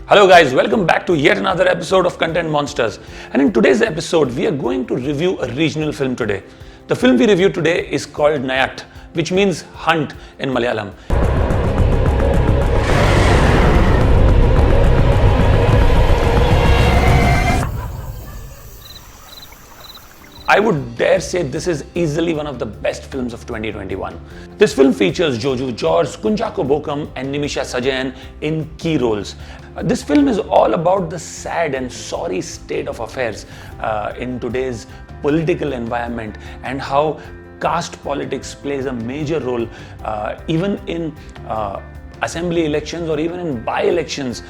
Hello guys, welcome back to yet another episode of Content Monsters. And in today's episode, we are going to review a regional film today. The film we review today is called Nayat, which means hunt in Malayalam. I would dare say this is easily one of the best films of 2021. This film features Jojo George, Kunchako Bokam and Nimisha Sajayan in key roles. This film is all about the sad and sorry state of affairs in today's political environment and how caste politics plays a major role even in assembly elections or even in by-elections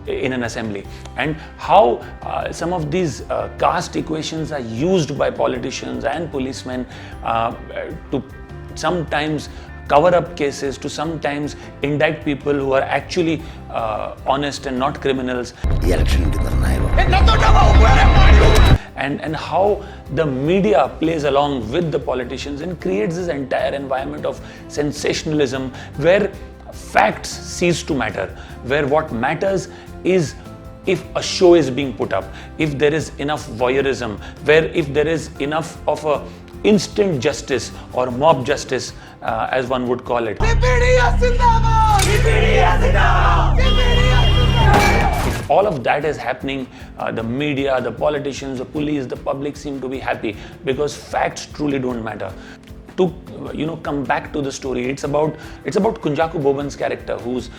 in an assembly, and how some of these caste equations are used by politicians and policemen to sometimes cover up cases, to sometimes indict people who are actually honest and not criminals. And how the media plays along with the politicians and creates this entire environment of sensationalism where facts cease to matter, where what matters is if a show is being put up, if there is enough voyeurism, where if there is enough of a instant justice or mob justice, as one would call it. If all of that is happening, the media, the politicians, the police, the public seem to be happy because facts truly don't matter. To come back to the story, it's about Kunchako Boban's character, who's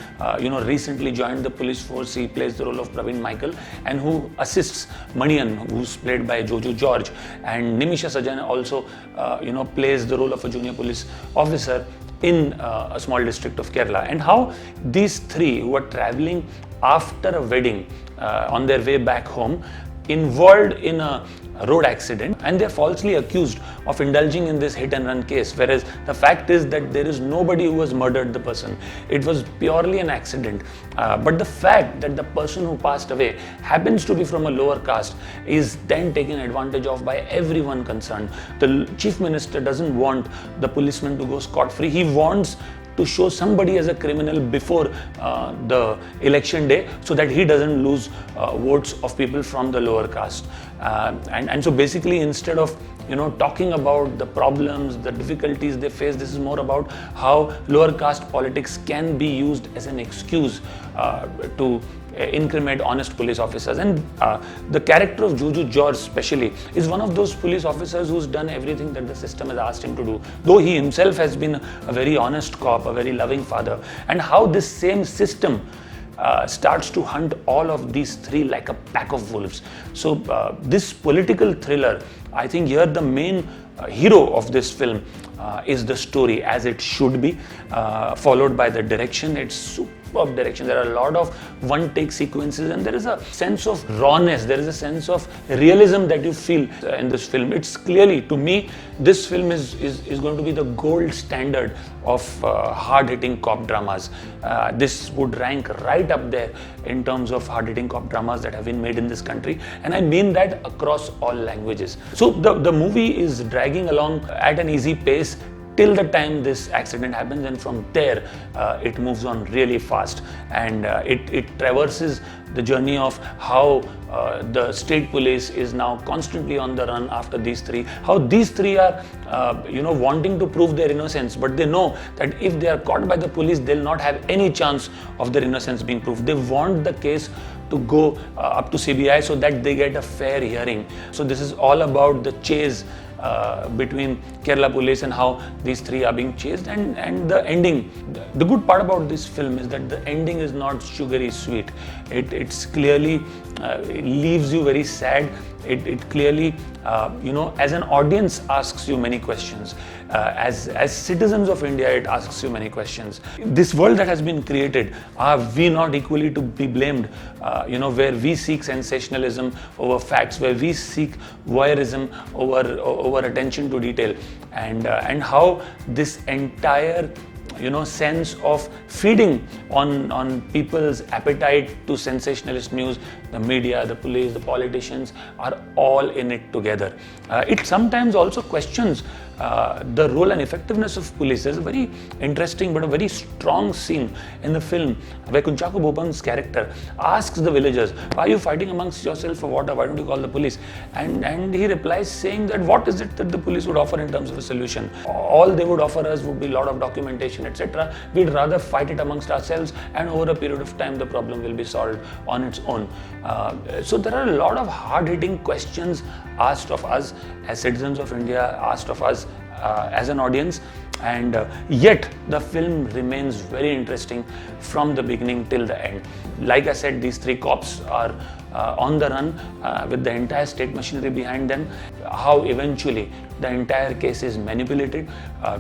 recently joined the police force. He plays the role of Praveen Michael, and who assists Manian, who's played by Jojo George, and Nimisha Sajayan also plays the role of a junior police officer in a small district of Kerala. And how these three, who are traveling after a wedding on their way back home, involved in a road accident, and they're falsely accused of indulging in this hit and run case, whereas the fact is that there is nobody who has murdered the person. It was purely an accident, but the fact that the person who passed away happens to be from a lower caste is then taken advantage of by everyone concerned. The chief minister doesn't want the policeman to go scot-free. He wants to show somebody as a criminal before the election day so that he doesn't lose votes of people from the lower caste. And so basically, instead of talking about the problems, the difficulties they face, this is more about how lower caste politics can be used as an excuse to incriminate honest police officers. And the character of Jojo George especially is one of those police officers who's done everything that the system has asked him to do, though he himself has been a very honest cop, a very loving father. And how this same system starts to hunt all of these three like a pack of wolves. So this political thriller, I think here the main hero of this film is the story, as it should be, followed by the direction. It's superb direction. There are a lot of one-take sequences, and there is a sense of rawness, there is a sense of realism that you feel in this film. It's clearly, to me, this film is going to be the gold standard of hard-hitting cop dramas. This would rank right up there in terms of hard-hitting cop dramas that have been made in this country, and I mean that across all languages. So the movie is dragging along at an easy pace till the time this accident happens, and from there it moves on really fast, and it traverses the journey of how the state police is now constantly on the run after these three, how these three are wanting to prove their innocence, but they know that if they are caught by the police, they'll not have any chance of their innocence being proved. They want the case to go up to CBI so that they get a fair hearing. So this is all about the chase between Kerala police and how these three are being chased, and the ending. The good part about this film is that the ending is not sugary sweet. It's clearly leaves you very sad. It clearly, as an audience, asks you many questions. As citizens of India, it asks you many questions. This world that has been created, are we not equally to be blamed? Where we seek sensationalism over facts, where we seek voyeurism over attention to detail, and how this entire sense of feeding on people's appetite to sensationalist news, the media, the police, the politicians are all in it together. It sometimes also questions the role and effectiveness of police. There's a very interesting but a very strong scene in the film where Kunchako Bopan's character asks the villagers, "Why are you fighting amongst yourself for water? Why don't you call the police?" And he replies saying that what is it that the police would offer in terms of a solution? All they would offer us would be a lot of documentation, etc. We'd rather fight it amongst ourselves, and over a period of time the problem will be solved on its own. So there are a lot of hard-hitting questions asked of us as citizens of India, asked of us as an audience, and yet the film remains very interesting from the beginning till the end. Like I said, these three cops are on the run with the entire state machinery behind them. How eventually the entire case is manipulated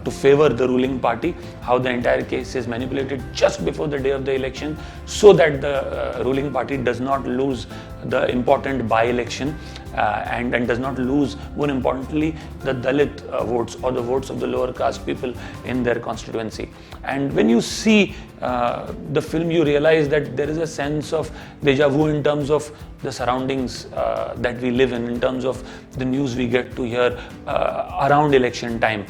to favor the ruling party, how the entire case is manipulated just before the day of the election so that the ruling party does not lose the important by-election and does not lose, more importantly, the Dalit votes or the votes of the lower caste people in their constituency. And when you see the film, you realize that there is a sense of deja vu in terms of the surroundings that we live in terms of the news we get to hear around election time.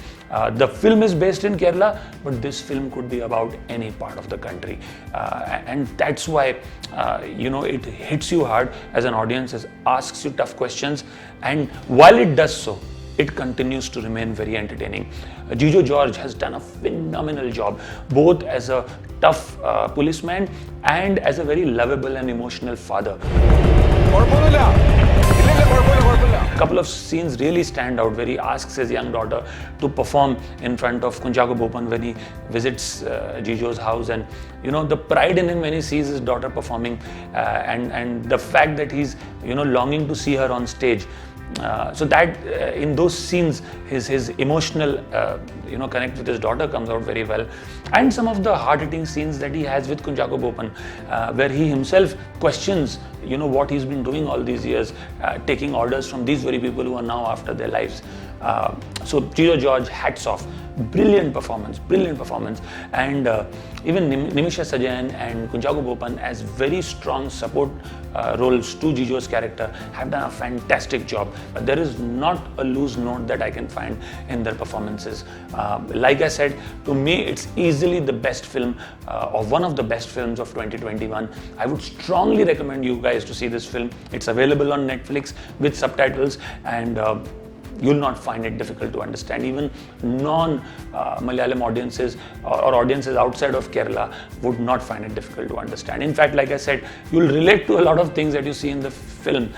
The film is based in Kerala, but this film could be about any part of the country. And that's why, it hits you hard as an audience, it asks you tough questions. And while it does so, it continues to remain very entertaining. Jijo George has done a phenomenal job, both as a tough policeman and as a very lovable and emotional father. A couple of scenes really stand out where he asks his young daughter to perform in front of Kunchako Bopan when he visits Jijo's house, and the pride in him when he sees his daughter performing, and the fact that he's longing to see her on stage. So that in those scenes his emotional connect with his daughter comes out very well. And some of the hard-hitting scenes that he has with Kunchako Bopan, where he himself questions what he's been doing all these years, taking orders from these very people who are now after their lives. So Jijo George, hats off. Brilliant performance. And even Nimisha Sajan and Kunchako Bopan, as very strong support roles to Jijo's character, have done a fantastic job. There is not a loose note that I can find in their performances. Like I said, to me it's easily the best film or one of the best films of 2021. I would strongly recommend you guys to see this film. It's available on Netflix with subtitles, and you'll not find it difficult to understand. Even non-Malayalam audiences or audiences outside of Kerala would not find it difficult to understand. In fact, like I said, you'll relate to a lot of things that you see in the film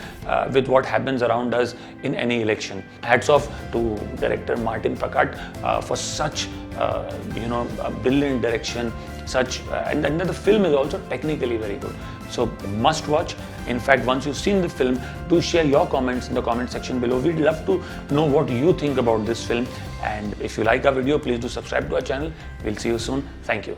with what happens around us in any election. Hats off to director Martin Prakat for such a brilliant direction. And the film is also technically very good. So must watch. In fact, once you've seen the film, do share your comments in the comment section below. We'd love to know what you think about this film. And if you like our video, please do subscribe to our channel. We'll see you soon. Thank you.